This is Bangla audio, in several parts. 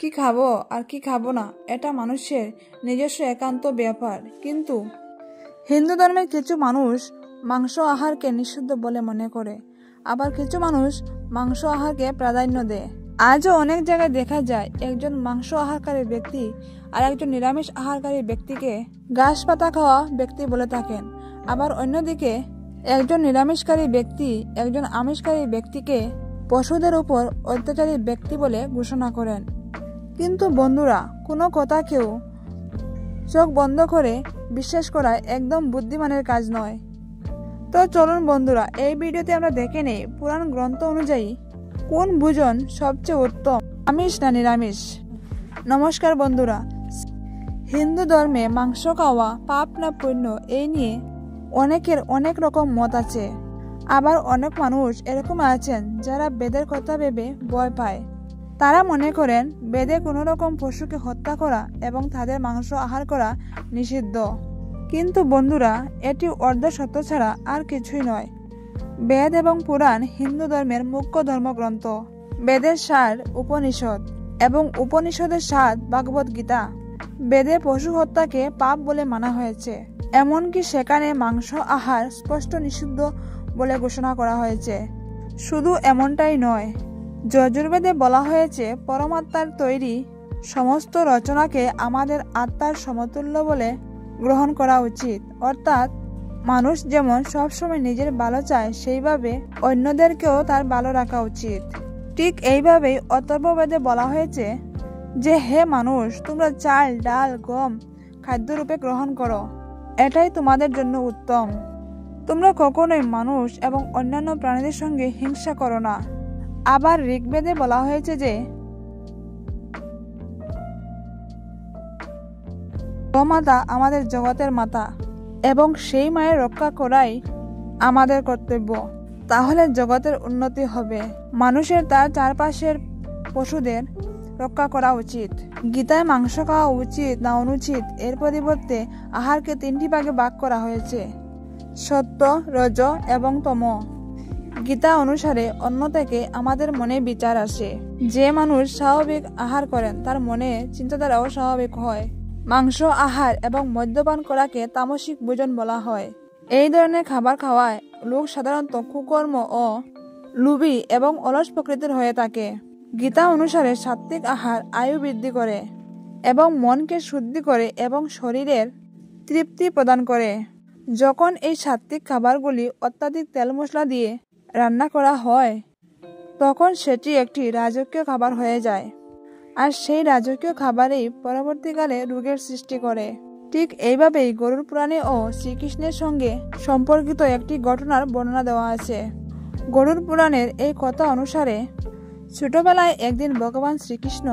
কি খাবো আর কি খাবো না এটা মানুষের নিজস্ব একান্ত ব্যাপার। কিন্তু হিন্দু ধর্মের কিছু মানুষ মাংস আহারকে নিষিদ্ধ বলে মনে করে, আবার কিছু মানুষ মাংস আহারকে প্রাধান্য দেয়। আজও অনেক জায়গায় দেখা যায় একজন মাংস আহারকারী ব্যক্তি আর একজন নিরামিষ আহারকারী ব্যক্তিকে ঘাস পাতা খাওয়া ব্যক্তি বলে থাকেন, আবার অন্যদিকে একজন নিরামিষকারী ব্যক্তি একজন আমিষকারী ব্যক্তিকে পশুদের উপর অত্যাচারী ব্যক্তি বলে ঘোষণা করেন। কিন্তু বন্ধুরা, কোনো কথা কেউ চোখ বন্ধ করে বিশ্বাস করা একদম বুদ্ধিমানের কাজ নয়। তো চলুন বন্ধুরা, এই ভিডিওতে আমরা দেখে নেই পুরাণ গ্রন্থ অনুযায়ী কোন ভোজন সবচেয়ে উত্তম, আমিষ না নিরামিষ। নমস্কার বন্ধুরা, হিন্দু ধর্মে মাংস খাওয়া পাপ না পুণ্য এই নিয়ে অনেকের অনেক রকম মত আছে। আবার অনেক মানুষ এরকম আছেন যারা বেদের কথা ভেবে ভয় পায়। তারা মনে করেন বেদে কোনো রকম পশুকে হত্যা করা এবং তাদের মাংস আহার করা নিষিদ্ধ। কিন্তু বন্ধুরা, এটি অর্ধ সত্য ছাড়া আর কিছুই নয়। বেদ এবং পুরাণ হিন্দু ধর্মের মুখ্য ধর্মগ্রন্থ। বেদের সার উপনিষদ এবং উপনিষদের সার ভাগবত গীতা। বেদে পশু হত্যাকে পাপ বলে মানা হয়েছে, এমনকি সেখানে মাংস আহার স্পষ্ট নিষিদ্ধ বলে ঘোষণা করা হয়েছে। শুধু এমনটাই নয়, যজুর্বেদে বলা হয়েছে পরমাত্মার তৈরি সমস্ত রচনাকে আমাদের আত্মার সমতুল্য বলে গ্রহণ করা উচিত। অর্থাৎ মানুষ যেমন সবসময় নিজের ভালো চায়, সেইভাবে অন্যদেরকেও তার ভালো রাখা উচিত। ঠিক এইভাবেই অথর্ববেদে বলা হয়েছে যে হে মানুষ, তোমরা চাল ডাল গম খাদ্যরূপে গ্রহণ করো, এটাই তোমাদের জন্য উত্তম। তোমরা কখনোই মানুষ এবং অন্যান্য প্রাণীদের সঙ্গে হিংসা করো না। আবার ঋগ্বেদে বলা হয়েছে যে গোমাতা আমাদের জগতের মাতা এবং সেই মায়ের রক্ষা করাই আমাদের কর্তব্য। তাহলে জগতের উন্নতি হবে। মানুষের তার চারপাশের পশুদের রক্ষা করা উচিত। গীতায় মাংস খাওয়া উচিত না অনুচিত এর পরিবর্তে আহারকে 3টি ভাগে ভাগ করা হয়েছে: সত্য, রজ এবং তম। গীতা অনুসারে অন্ন থেকে আমাদের মনে বিচার আসে। যে মানুষ স্বাভাবিক আহার করেন তার মনে চিন্তাধারাও স্বাভাবিক হয়। মাংস আহার এবং মদ্যপান করাকে তামসিক ভোজন বলা হয়। এই ধরনের খাবার খাওয়ায় লোক সাধারণত কুকর্ম ও লোভী এবং অলস প্রকৃতির হয়ে থাকে। গীতা অনুসারে সাত্ত্বিক আহার আয়ু বৃদ্ধি করে এবং মনকে শুদ্ধি করে এবং শরীরের তৃপ্তি প্রদান করে। যখন এই সাত্ত্বিক খাবারগুলি অত্যাধিক তেল মশলা দিয়ে রান্না করা হয়, তখন সেটি একটি রাজকীয় খাবার হয়ে যায়, আর সেই রাজকীয় খাবারেই পরবর্তীকালে রোগের সৃষ্টি করে। ঠিক এইভাবেই গরুড় পুরাণে ও শ্রীকৃষ্ণের সঙ্গে সম্পর্কিত একটি ঘটনার বর্ণনা দেওয়া আছে। গরুড় পুরাণের এই কথা অনুসারে ছোটবেলায় একদিন ভগবান শ্রীকৃষ্ণ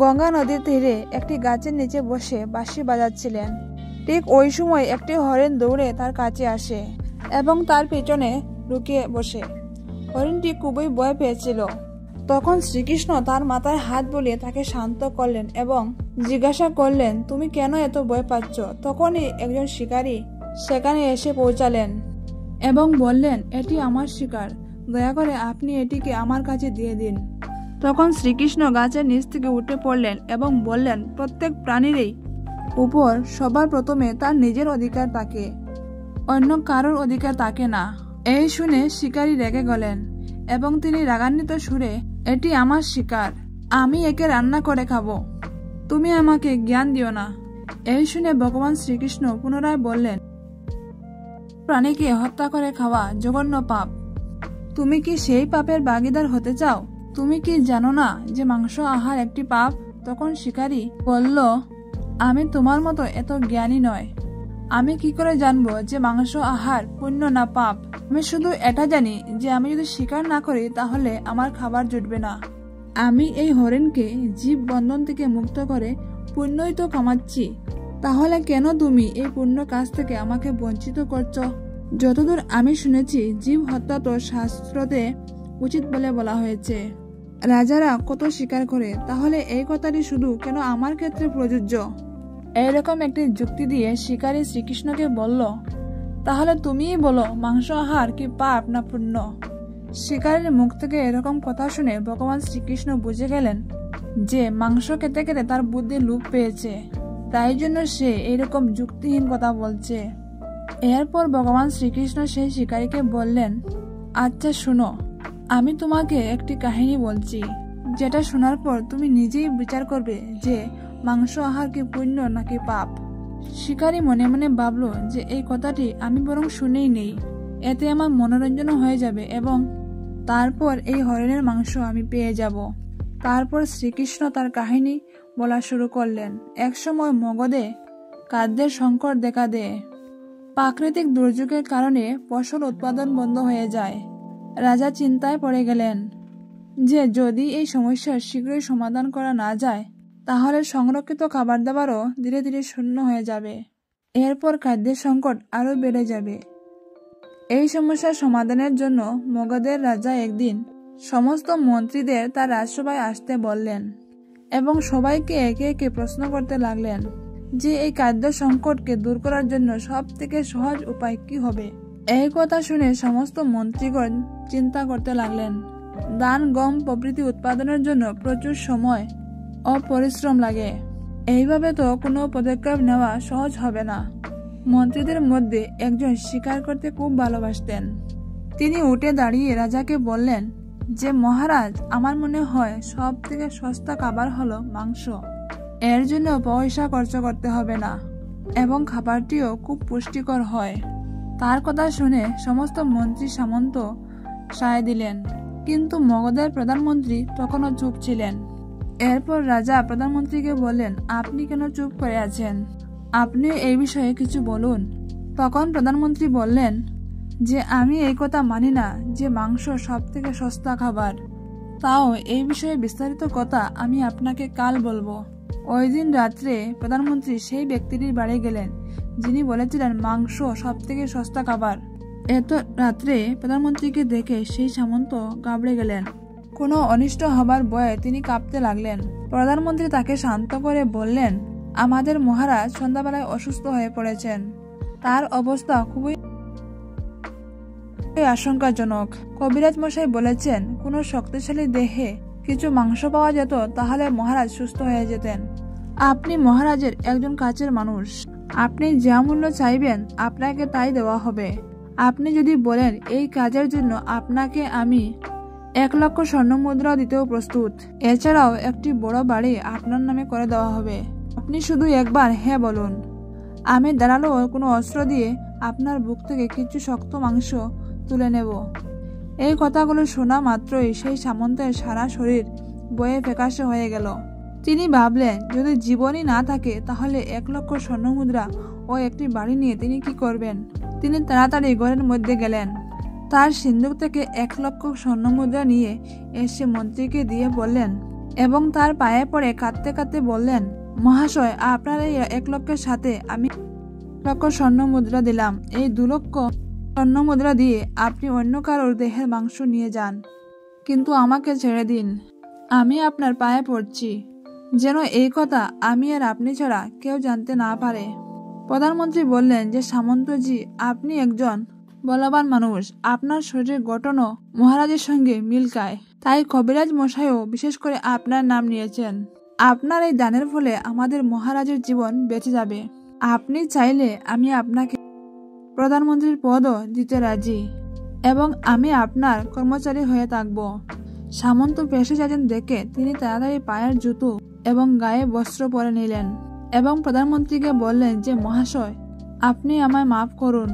গঙ্গা নদীর তীরে একটি গাছের নিচে বসে বাঁশি বাজাচ্ছিলেন। ঠিক ওই সময় একটি হরিণ দৌড়ে তার কাছে আসে এবং তার পেছনে লুকিয়ে বসে। হরিণটি খুবই ভয় পেয়েছিল। তখন শ্রীকৃষ্ণ তার মাথায় হাত বুলিয়ে তাকে শান্ত করলেন এবং জিজ্ঞাসা করলেন, তুমি কেন এত ভয় পাচ্ছ? তখনই একজন শিকারী সেখানে এসে পৌঁছালেন এবং বললেন, এটি আমার শিকার, দয়া করে আপনি এটিকে আমার কাছে দিয়ে দিন। তখন শ্রীকৃষ্ণ গাছের নিচ থেকে উঠে পড়লেন এবং বললেন, প্রত্যেক প্রাণীরই উপর সবার প্রথমে তার নিজের অধিকার থাকে, অন্য কারোর অধিকার থাকে না। এই শুনে শিকারী রেগে গেলেন এবং তিনি রাগান্বিত সুরে, এটি আমার শিকার, আমি একে রান্না করে খাবো, তুমি আমাকে জ্ঞান দিও না। এই শুনে ভগবান শ্রীকৃষ্ণ পুনরায় বললেন, প্রাণীকে হত্যা করে খাওয়া জঘন্য পাপ। তুমি কি সেই পাপের ভাগীদার হতে চাও? তুমি কি জানো না যে মাংস আহার একটি পাপ? তখন শিকারী বলল, আমি তোমার মতো এত জ্ঞানী নয়। আমি কি করে জানবো যে মাংস আহার পুণ্য না পাপ? আমি শুধু এটা জানি যে আমি যদি শিকার না করি তাহলে আমার খাবার জুটবে না। আমি এই হরিণকে জীব বন্ধন থেকে মুক্ত করে পুণ্যই তো কামাচ্ছি। তাহলে কেন তুমি এই পুণ্য কাজ থেকে আমাকে বঞ্চিত করছো? যতদূর আমি শুনেছি, জীব হত্যা তো শাস্ত্রতে উচিত বলে বলা হয়েছে। রাজারা কত শিকার করে, তাহলে এই কথাটি শুধু কেন আমার ক্ষেত্রে প্রযোজ্য? এইরকম একটি যুক্তি দিয়ে শিকারী শ্রীকৃষ্ণকে বলল, তাহলে তুমিই বলো মাংস আহার কি পাপ না পুণ্য? শিকারীর মুখ থেকে এরকম কথা শুনে ভগবান শ্রীকৃষ্ণ বুঝে গেলেন যে মাংস খেতে খেতে তার বুদ্ধি লোপ পেয়েছে, তাই জন্য সে এরকম যুক্তিহীন কথা বলছে। এরপর ভগবান শ্রীকৃষ্ণ সেই শিকারীকে বললেন, আচ্ছা শুনো, আমি তোমাকে একটি কাহিনী বলছি, যেটা শোনার পর তুমি নিজেই বিচার করবে যে মাংস আহার কি পুণ্য নাকি পাপ। শিকারী মনে মনে ভাবল যে এই কথাটি আমি বরং শুনেই নেই, এতে আমার মনোরঞ্জন হয়ে যাবে এবং তারপর এই হরিণের মাংস আমি পেয়ে যাব। তারপর শ্রীকৃষ্ণ তার কাহিনী বলা শুরু করলেন। একসময় মগধে খাদ্যের সংকট দেখা দেয়। প্রাকৃতিক দুর্যোগের কারণে ফসল উৎপাদন বন্ধ হয়ে যায়। রাজা চিন্তায় পড়ে গেলেন যে যদি এই সমস্যার শীঘ্রই সমাধান করা না যায় তাহলে সংরক্ষিত খাবার দাবারও ধীরে ধীরে শূন্য হয়ে যাবে। এরপর খাদ্যের সংকট আরও বেড়ে যাবে। এই সমস্যার সমাধানের জন্য মগধের রাজা একদিন সমস্ত মন্ত্রীদের তার রাজসভায় আসতে বললেন এবং সবাইকে একে একে প্রশ্ন করতে লাগলেন যে এই খাদ্য সংকটকে দূর করার জন্য সব থেকে সহজ উপায় কি হবে। এই কথা শুনে সমস্ত মন্ত্রীগণ চিন্তা করতে লাগলেন। ধান, গম প্রভৃতি উৎপাদনের জন্য প্রচুর সময় ও পরিশ্রম লাগে। এইভাবে তো কোনো পদক্ষেপ নেওয়া সহজ হবে না। মন্ত্রীদের মধ্যে একজন শিকার করতে খুব ভালোবাসতেন। তিনি উঠে দাঁড়িয়ে রাজাকে বললেন যে মহারাজ, আমার মনে হয় সব থেকে সস্তা খাবার হলো মাংস। এর জন্য পয়সা খরচ করতে হবে না এবং খাবারটিও খুব পুষ্টিকর হয়। তার কথা শুনে সমস্ত মন্ত্রী সামন্ত সায় দিলেন, কিন্তু মগধের প্রধানমন্ত্রী তখনও চুপ ছিলেন। এরপর রাজা প্রধানমন্ত্রীকে বললেন, আপনি কেন চুপ করে আছেন? আপনি এই বিষয়ে কিছু বলুন। তখন প্রধানমন্ত্রী বললেন যে আমি এই কথা মানি না যে মাংস সব থেকে সস্তা খাবার। তাও এই বিষয়ে বিস্তারিত কথা আমি আপনাকে কাল বলবো। ওই দিন রাত্রে প্রধানমন্ত্রী সেই ব্যক্তিটির বাড়ি গেলেন যিনি বলেছিলেন মাংস সব থেকে সস্তা খাবার। এত রাত্রে প্রধানমন্ত্রীকে দেখে সেই সামন্ত ঘাবড়ে গেলেন। কোনো অনিষ্ট হবার ভয়ে তিনি কাঁপতে লাগলেন। প্রধানমন্ত্রী তাকে শান্ত করে বললেন, আমাদের মহারাজ সন্ধ্যাবেলায় অসুস্থ হয়ে পড়েছেন। তার অবস্থা খুবই আশঙ্কাজনক। কবিরাজ মশাই বলেছেন কোনো শক্তিশালী দেহে কিছু মাংস পাওয়া যেত তাহলে মহারাজ সুস্থ হয়ে যেতেন। আপনি মহারাজের একজন কাছের মানুষ, আপনি যা মূল্য চাইবেন আপনাকে তাই দেওয়া হবে। আপনি যদি বলেন এই কাজের জন্য আপনাকে আমি 1 লক্ষ স্বর্ণ মুদ্রা দিতেও প্রস্তুত। এছাড়াও একটি বড় বাড়ি আপনার নামে করে দেওয়া হবে। আপনি শুধু একবার হ্যাঁ বলুন, আমি ধারালো কোনো অস্ত্র দিয়ে আপনার বুক থেকে কিছু শক্ত মাংস তুলে নেব। এই কথাগুলো শোনা মাত্রই সেই সামন্তের সারা শরীর বয়ে ফ্যাকাশে হয়ে গেল। তিনি ভাবলেন যদি জীবনই না থাকে তাহলে 1 লক্ষ স্বর্ণ মুদ্রা ও একটি বাড়ি নিয়ে তিনি কি করবেন। তিনি তাড়াতাড়ি ঘরের মধ্যে গেলেন। তার সিন্ধুক থেকে 1 লক্ষ স্বর্ণ মুদ্রা নিয়ে এসে মন্ত্রীকে দিয়ে বললেন এবং তার পায়ে পড়ে কাঁদতে কাঁদতে বললেন, মহাশয়, আপনার এই 1 লক্ষের সাথে আমি 1 লক্ষ স্বর্ণ মুদ্রা দিলাম। এই 2 লক্ষ স্বর্ণ মুদ্রা দিয়ে আপনি অন্য কারোর দেহের মাংস নিয়ে যান, কিন্তু আমাকে ছেড়ে দিন। আমি আপনার পায়ে পড়ছি, যেন এই কথা আমি আর আপনি ছাড়া কেউ জানতে না পারে। প্রধানমন্ত্রী বললেন যে সামন্তজি, আপনি একজন বলবান মানুষ, আপনার শরীরের গঠনও মহারাজের সঙ্গে মিল খায়, তাই কবিরাজ মশাইও বিশেষ করে আপনার নাম নিয়েছেন। আপনার এই দানের ফলে আমাদের মহারাজের জীবন বেঁচে যাবে। আপনি চাইলে আমি আপনাকে প্রধানমন্ত্রীর পদও দিতে রাজি এবং আমি আপনার কর্মচারী হয়ে থাকব। সামন্ত পেশে যাচ্ছেন দেখে তিনি তাড়াতাড়ি পায়ের জুতো এবং গায়ে বস্ত্র পরে নিলেন এবং প্রধানমন্ত্রীকে বললেন যে মহাশয়, আপনি আমায় মাফ করুন,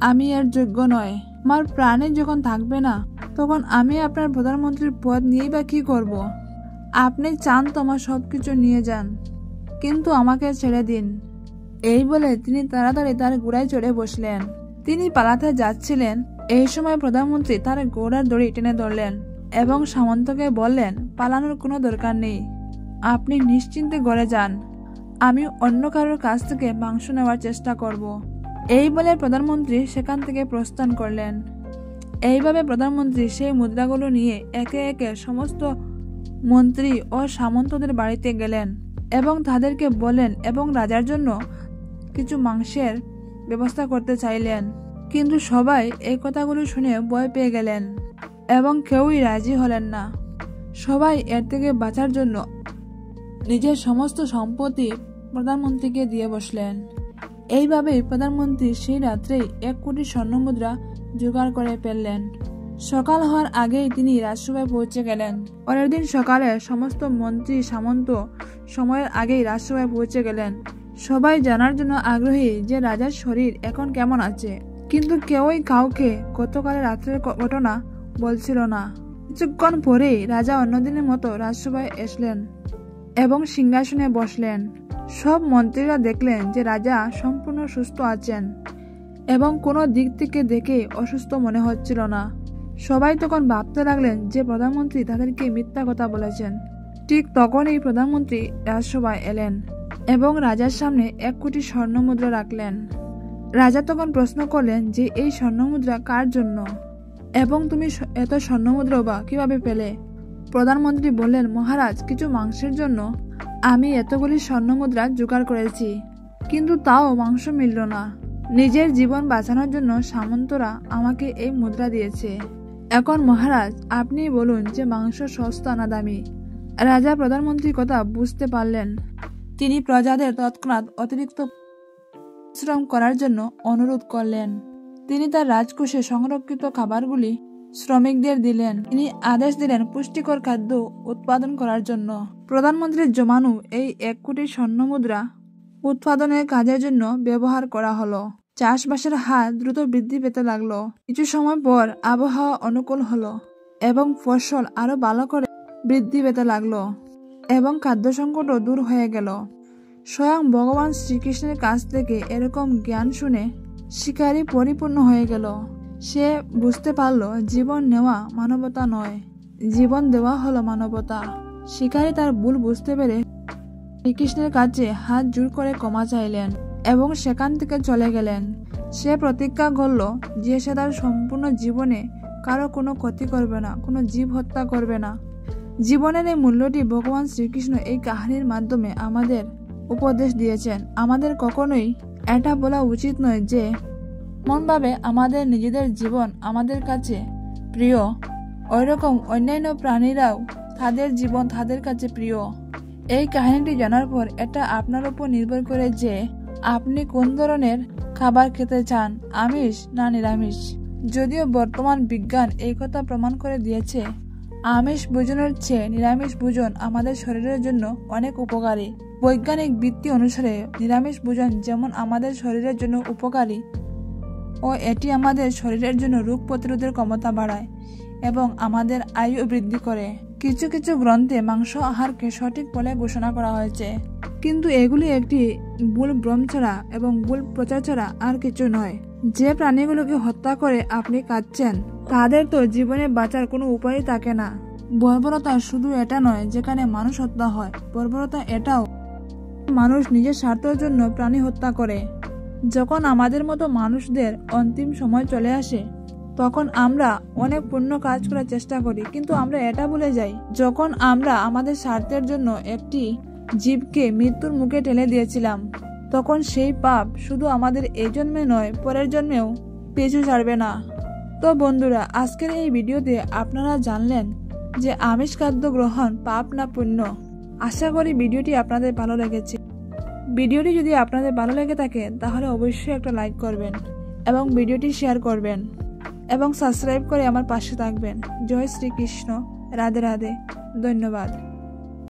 আমি এর যোগ্য নয়। আমার প্রাণে যখন থাকবে না তখন আমি আপনার প্রধানমন্ত্রীর পদ নিয়েই বা কি করব। আপনি চান তো আমার সবকিছু নিয়ে যান, কিন্তু আমাকে ছেড়ে দিন। এই বলে তিনি তাড়াতাড়ি তার ঘোড়ায় চড়ে বসলেন। তিনি পালাতে যাচ্ছিলেন, এই সময় প্রধানমন্ত্রী তার ঘোড়ার দড়ি টেনে ধরলেন এবং সামন্তকে বললেন, পালানোর কোনো দরকার নেই, আপনি নিশ্চিন্তে ঘরে যান, আমি অন্য কারোর কাছ থেকে মাংস নেওয়ার চেষ্টা করব। এই বলে প্রধানমন্ত্রী সেখান থেকে প্রস্থান করলেন। এইভাবে প্রধানমন্ত্রী সেই মুদ্রাগুলো নিয়ে একে একে সমস্ত মন্ত্রী ও সামন্তদের বাড়িতে গেলেন এবং তাদেরকে বললেন এবং রাজার জন্য কিছু মাংসের ব্যবস্থা করতে চাইলেন। কিন্তু সবাই এই কথাগুলো শুনে ভয় পেয়ে গেলেন এবং কেউই রাজি হলেন না। সবাই এর থেকে বাঁচার জন্য নিজের সমস্ত সম্পত্তি প্রধানমন্ত্রীকে দিয়ে বসলেন। এইভাবেই প্রধানমন্ত্রী সেই রাত্রেই 1 কোটি স্বর্ণমুদ্রা জোগাড় করে ফেললেন। সকাল হওয়ার আগেই তিনি রাজসভায় পৌঁছে গেলেন। পরের দিন সকালে সমস্ত মন্ত্রী সামন্ত সময়ের আগেই রাজসভায় পৌঁছে গেলেন। সবাই জানার জন্য আগ্রহী যে রাজার শরীর এখন কেমন আছে, কিন্তু কেউই কাউকে গতকাল রাত্রের ঘটনা বলছিল না। কিছুক্ষণ পরেই রাজা অন্যদিনের মতো রাজসভায় এসলেন এবং সিংহাসনে বসলেন। সব মন্ত্রীরা দেখলেন যে রাজা সম্পূর্ণ সুস্থ আছেন এবং কোনো দিক থেকে দেখে অসুস্থ মনে হচ্ছিল না। সবাই তখন ভাবতে লাগলেন যে প্রধানমন্ত্রী তাদেরকে মিথ্যা কথা বলেছেন। ঠিক তখনই প্রধানমন্ত্রী রাজসভায় এলেন এবং রাজার সামনে 1 কোটি স্বর্ণমুদ্রা রাখলেন। রাজা তখন প্রশ্ন করলেন যে এই স্বর্ণমুদ্রা কার জন্য এবং তুমি এত স্বর্ণমুদ্রা বা কিভাবে পেলে? প্রধানমন্ত্রী বললেন, মহারাজ, কিছু মাংসের জন্য আমি এতগুলি স্বর্ণমুদ্রা জোগাড় করেছি, কিন্তু তাও মাংস মিলল না। নিজের জীবন বাঁচানোর জন্য সামন্তরা আমাকে এই মুদ্রা দিয়েছে। এখন মহারাজ, আপনি বলুন যে মাংস সস্তা না দামি? রাজা প্রধানমন্ত্রীর কথা বুঝতে পারলেন। তিনি প্রজাদের তৎক্ষণাৎ অতিরিক্ত পরিশ্রম করার জন্য অনুরোধ করলেন। তিনি তার রাজকোষে সংরক্ষিত খাবারগুলি শ্রমিকদের দিলেন। তিনি আদেশ দিলেন পুষ্টিকর খাদ্য উৎপাদন করার জন্য। প্রধানমন্ত্রীর জমানো এই 1 কোটি স্বর্ণমুদ্রা উৎপাদনের কাজের জন্য ব্যবহার করা হলো। চাষবাসের হার দ্রুত বৃদ্ধি পেতে লাগলো। কিছু সময় পর আবহাওয়া অনুকূল হলো এবং ফসল আরো ভালো করে বৃদ্ধি পেতে লাগলো এবং খাদ্য সংকটও দূর হয়ে গেল। স্বয়ং ভগবান শ্রীকৃষ্ণের কাছ থেকে এরকম জ্ঞান শুনে শিকারী পরিপূর্ণ হয়ে গেল। সে বুঝতে পারল জীবন নেওয়া মানবতা নয়, জীবন দেওয়া হলো মানবতা। শিকারী তার ভুল বুঝতে পেরে শ্রীকৃষ্ণের কাছে হাত জোড় করে ক্ষমা চাইলেন এবং সেখান থেকে চলে গেলেন। সে প্রতিজ্ঞা করল যে সে তার সম্পূর্ণ জীবনে কারো কোনো ক্ষতি করবে না, কোনো জীব হত্যা করবে না। জীবনের এই মূল্যটি ভগবান শ্রীকৃষ্ণ এই কাহিনীর মাধ্যমে আমাদের উপদেশ দিয়েছেন। আমাদের কখনোই এটা বলা উচিত নয় যে এমনভাবে আমাদের নিজেদের জীবন আমাদের কাছে প্রিয়, ওইরকম অন্যান্য প্রাণীরাও তাদের জীবন তাদের কাছে প্রিয়। এই কাহিনীটি জানার পর এটা আপনার উপর নির্ভর করে যে আপনি কোন ধরনের খাবার খেতে চান, আমিষ না নিরামিষ। যদিও বর্তমান বিজ্ঞান এই কথা প্রমাণ করে দিয়েছে আমিষ ভোজনের চেয়ে নিরামিষ ভোজন আমাদের শরীরের জন্য অনেক উপকারী। বৈজ্ঞানিক ভিত্তি অনুসারে নিরামিষ ভোজন যেমন আমাদের শরীরের জন্য উপকারী ও এটি আমাদের শরীরের জন্য রোগ প্রতিরোধের ক্ষমতা বাড়ায় এবং আমাদের আয়ু বৃদ্ধি করে। কিছু কিছু গ্রন্থে মাংস আহারকে সঠিক বলে ঘোষণা করা হয়েছে, কিন্তু এগুলি একটি ভুল ভ্রম ছাড়া এবং ভুল প্রচার ছাড়া আর কিছু নয়। যে প্রাণীগুলোকে হত্যা করে আপনি খাচ্ছেন তাদের তো জীবনে বাঁচার কোনো উপায় থাকে না। বর্বরতা শুধু এটা নয় যেখানে মানুষ হত্যা হয়, বর্বরতা এটাও মানুষ নিজের স্বার্থের জন্য প্রাণী হত্যা করে। যখন আমাদের মতো মানুষদের অন্তিম সময় চলে আসে তখন আমরা অনেক পুণ্য কাজ করার চেষ্টা করি, কিন্তু আমরা এটা ভুলে যাই যখন আমরা আমাদের স্বার্থের জন্য একটি জীবকে মৃত্যুর মুখে ঠেলে দিয়েছিলাম, তখন সেই পাপ শুধু আমাদের এই জন্মে নয় পরের জন্মেও পিছু ছাড়বে না। তো বন্ধুরা, আজকের এই ভিডিওতে আপনারা জানলেন যে আমিষ খাদ্য গ্রহণ পাপ না পুণ্য। আশা করি ভিডিওটি আপনাদের ভালো লেগেছে। ভিডিওটি যদি আপনাদের ভালো লেগে থাকে তাহলে অবশ্যই একটা লাইক করবেন এবং ভিডিওটি শেয়ার করবেন এবং সাবস্ক্রাইব করে আমার পাশে থাকবেন। জয় শ্রীকৃষ্ণ, রাধে রাধে, ধন্যবাদ।